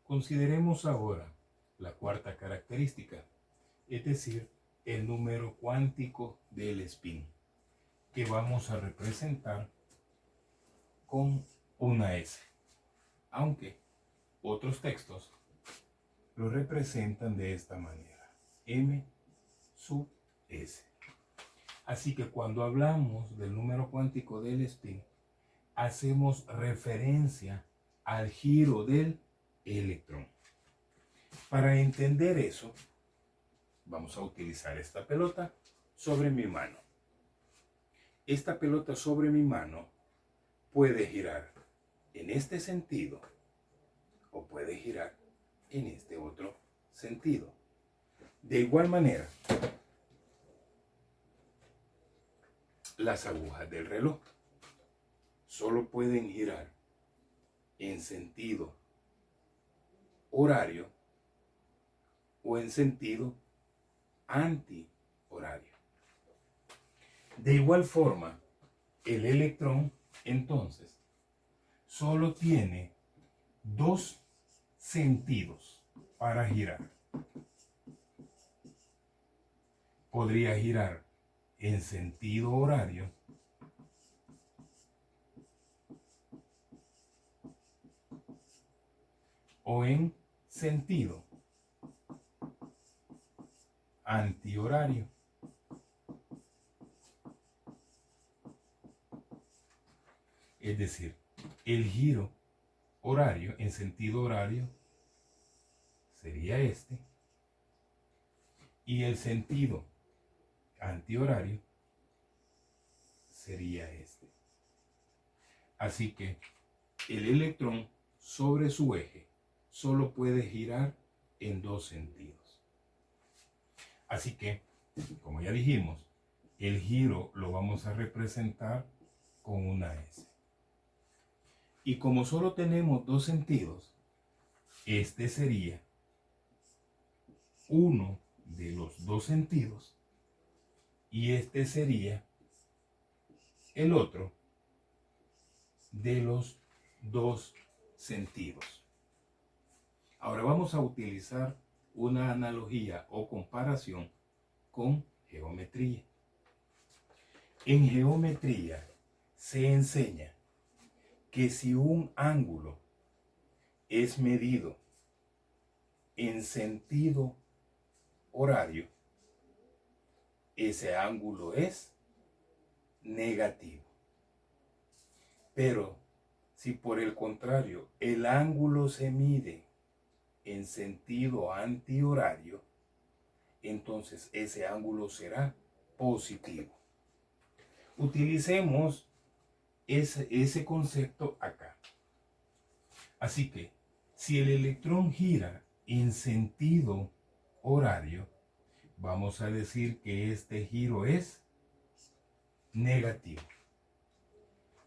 Consideremos ahora la cuarta característica, es decir, el número cuántico del spin, que vamos a representar con una S, aunque otros textos lo representan de esta manera, M sub S. Así que cuando hablamos del número cuántico del spin, hacemos referencia al giro del electrón. Para entender eso, vamos a utilizar esta pelota sobre mi mano. Esta pelota sobre mi mano puede girar en este sentido o puede girar en este otro sentido. De igual manera, las agujas del reloj solo pueden girar en sentido horario o en sentido antihorario. De igual forma, el electrón entonces solo tiene dos sentidos para girar. Podría girar en sentido horario o en sentido antihorario. Es decir, el giro horario en sentido horario sería este y el sentido antihorario sería este. Así que el electrón sobre su eje solo puede girar en dos sentidos. Así que, como ya dijimos, el giro lo vamos a representar con una S. Y como solo tenemos dos sentidos, este sería uno de los dos sentidos y este sería el otro de los dos sentidos. Ahora vamos a utilizar una analogía o comparación con geometría. En geometría se enseña que si un ángulo es medido en sentido horario, ese ángulo es negativo. Pero si por el contrario el ángulo se mide en sentido antihorario, entonces ese ángulo será positivo. Utilicemos ese concepto acá. Así que si el electrón gira en sentido horario, vamos a decir que este giro es negativo.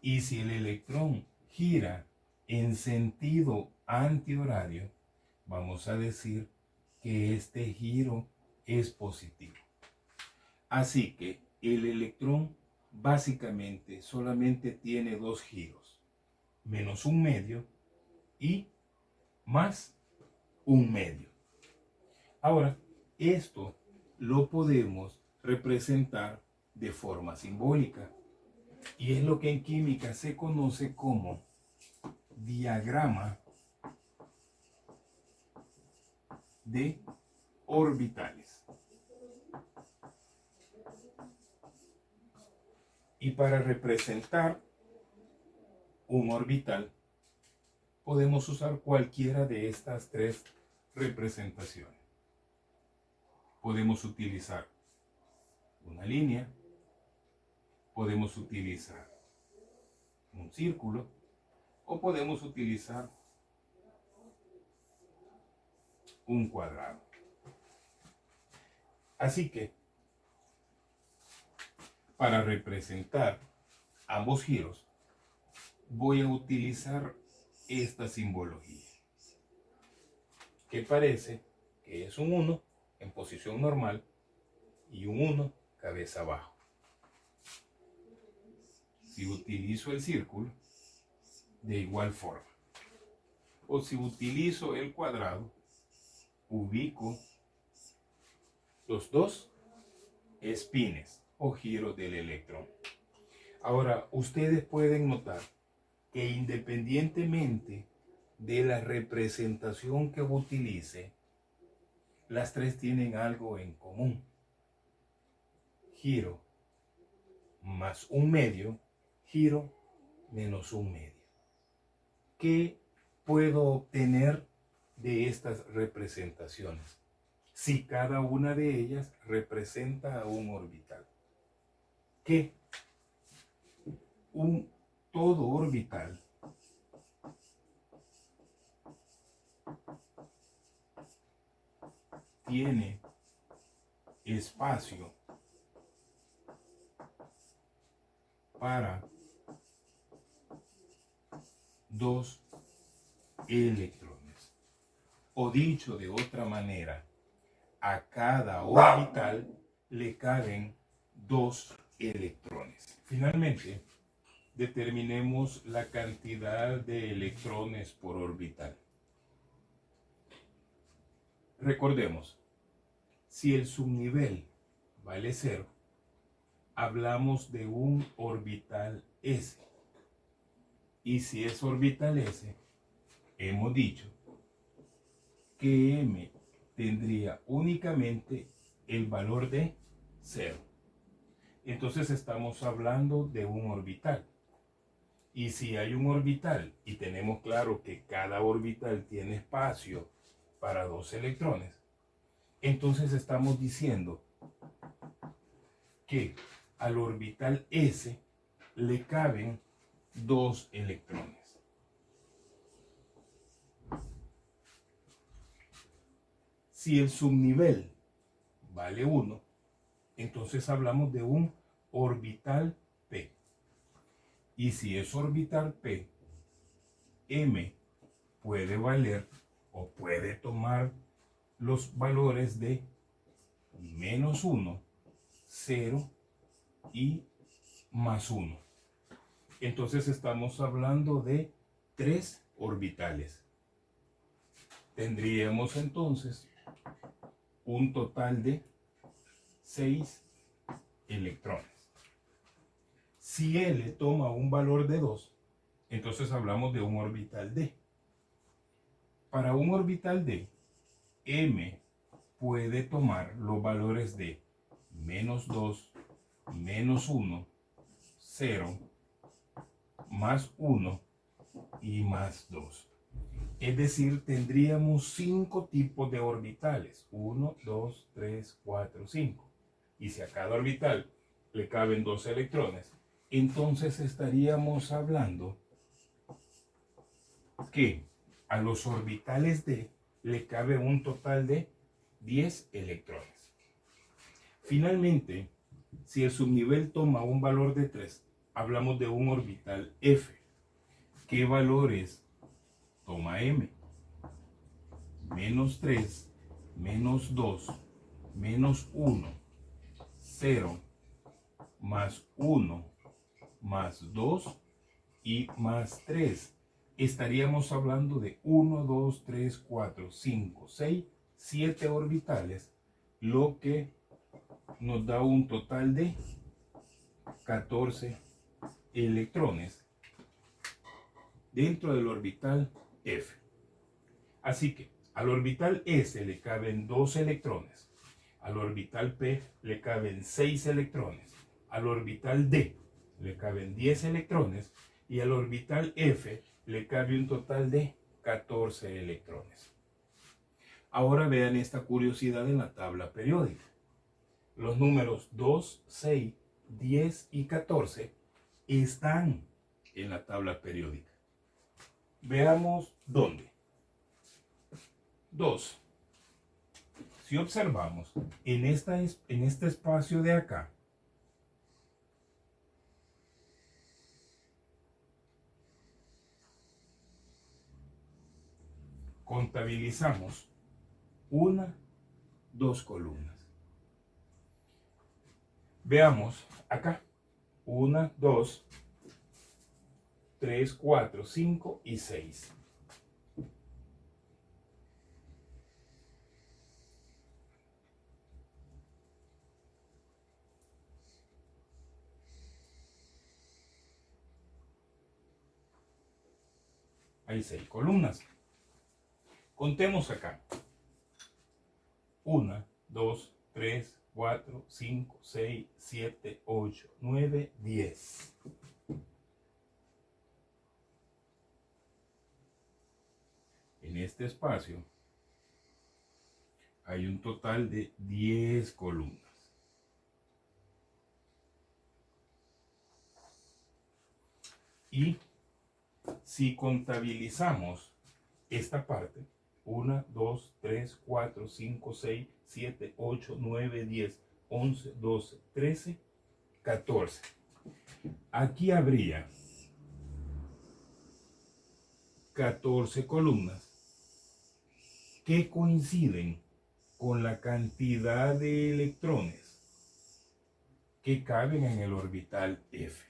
Y si el electrón gira en sentido antihorario, vamos a decir que este giro es positivo. Así que el electrón básicamente solamente tiene dos giros, menos un medio y más un medio. Ahora, esto lo podemos representar de forma simbólica y es lo que en química se conoce como diagrama de orbitales. Y para representar un orbital podemos usar cualquiera de estas tres representaciones. Podemos utilizar una línea, podemos utilizar un círculo o podemos utilizar un cuadrado. Así que para representar ambos giros voy a utilizar esta simbología, que parece que es un 1 en posición normal y un 1 cabeza abajo. Si utilizo el círculo, de igual forma. O si utilizo el cuadrado, ubico los dos espines o giros del electrón. Ahora, ustedes pueden notar que independientemente de la representación que utilice, las tres tienen algo en común. Giro más un medio, giro menos un medio. ¿Qué puedo obtener de estas representaciones? Si cada una de ellas representa a un orbital. Que todo orbital tiene espacio para dos electrones. O dicho de otra manera, a cada orbital le caben dos electrones. Finalmente, determinemos la cantidad de electrones por orbital. Recordemos, si el subnivel vale 0, hablamos de un orbital S. Y si es orbital S, hemos dicho que M tendría únicamente el valor de 0. Entonces estamos hablando de un orbital. Y si hay un orbital y tenemos claro que cada orbital tiene espacio para dos electrones, entonces estamos diciendo que al orbital S le caben dos electrones. Si el subnivel vale 1, entonces hablamos de un orbital P. Y si es orbital P, M puede valer o puede tomar los valores de -1, 0 y +1. Entonces estamos hablando de 3 orbitales. Tendríamos entonces un total de 6 electrones. Si L toma un valor de 2, entonces hablamos de un orbital D. Para un orbital D, M puede tomar los valores de -2, -1, 0, +1 y +2. Es decir, tendríamos 5 tipos de orbitales. 1, 2, 3, 4, 5. Y si a cada orbital le caben 2 electrones, entonces estaríamos hablando que a los orbitales D le cabe un total de 10 electrones. Finalmente, si el subnivel toma un valor de 3, hablamos de un orbital F. ¿Qué valores toma M? -3, -2, -1, 0, +1, +2 y +3. Estaríamos hablando de 1, 2, 3, 4, 5, 6, 7 orbitales, lo que nos da un total de 14 electrones dentro del orbital F. Así que al orbital S le caben 2 electrones, al orbital P le caben 6 electrones, al orbital D le caben 10 electrones y al orbital F le cabe un total de 14 electrones. Ahora vean esta curiosidad en la tabla periódica. Los números 2, 6, 10 y 14 están en la tabla periódica. Veamos dónde. 2. Si observamos en este espacio de acá, contabilizamos 1, 2 columnas. Veamos acá. 1, 2, 3, 4, 5 y 6. hay 6 columnas. Contemos acá. 1, 2, 3, 4, 5, 6, 7, 8, 9, 10. En este espacio hay un total de 10 columnas. Y si contabilizamos esta parte, 1, 2, 3, 4, 5, 6, 7, 8, 9, 10, 11, 12, 13, 14. Aquí habría 14 columnas que coinciden con la cantidad de electrones que caben en el orbital F.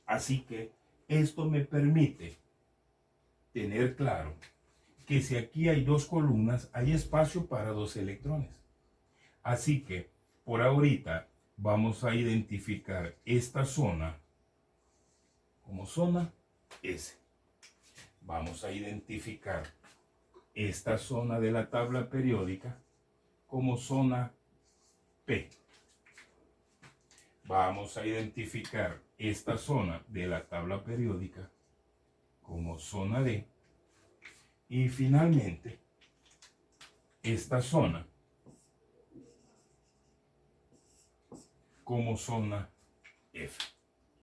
Así que esto me permite tener claro que si aquí hay 2 columnas, hay espacio para 2 electrones. Así que por ahorita vamos a identificar esta zona como zona S. Vamos a identificar esta zona de la tabla periódica como zona P. Vamos a identificar esta zona de la tabla periódica como zona D. Y finalmente, esta zona como zona F.